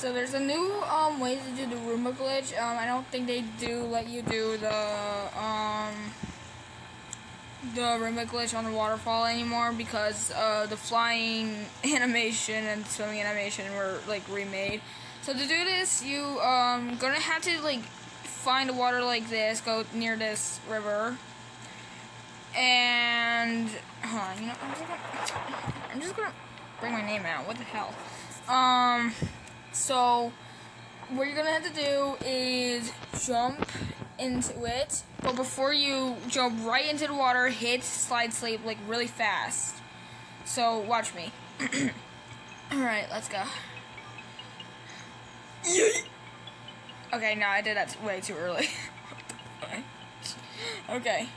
So there's a new way to do the Roomba glitch. I don't think they do let you do the Roomba glitch on the waterfall anymore because the flying animation and swimming animation were like remade. So to do this, you gonna have to like find the water like this, go near this river, and hold on, you know, I'm just gonna bring my name out. What the hell? So what you're gonna have to do is jump into it, but before you jump right into the water, hit slide sleep like really fast. So watch me. Alright, let's go. Okay, no, I did that way too early. Okay.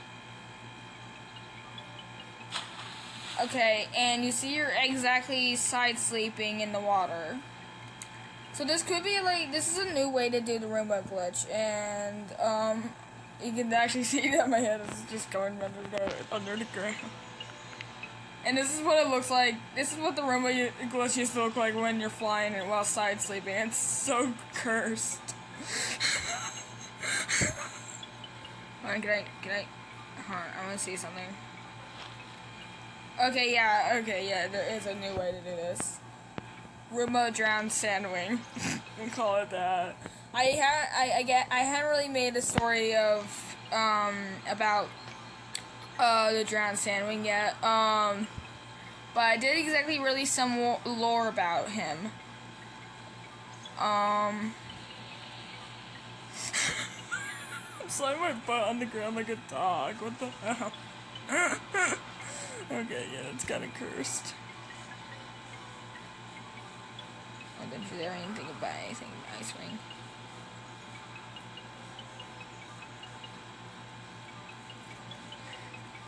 Okay, and you see you're exactly side sleeping in the water. So this could be like, this is a new way to do the Roomba glitch, and you can actually see that my head is just going under the ground. And this is what it looks like. This is what the Roomba glitch used to look like when you're flying and while side sleeping. It's so cursed. Hold on, can I, hold on, I want to see something. Okay, yeah, there is a new way to do this. Roomba drowned sandwing. We'll call it that. I haven't really made a story of about the drowned sandwing yet. But I did exactly release some lore about him. I'm sliding my butt on the ground like a dog. What the hell? Okay, yeah, it's kind of cursed. I don't you ever even think about anything Ice Wing.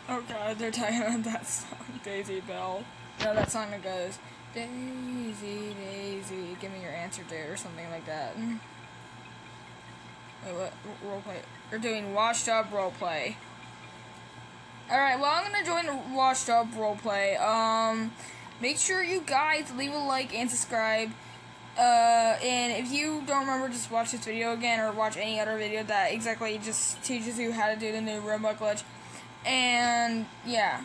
Oh god, they're talking about that song, Daisy Bell. No, that song that goes, Daisy, Daisy, give me your answer to, or something like that. Wait, what? Roleplay? They're doing washed up roleplay. Alright, well, I'm gonna join the washed up roleplay. Make sure you guys leave a like and subscribe. And if you don't remember, just watch this video again, or watch any other video that exactly just teaches you how to do the new Roomba glitch. And, yeah.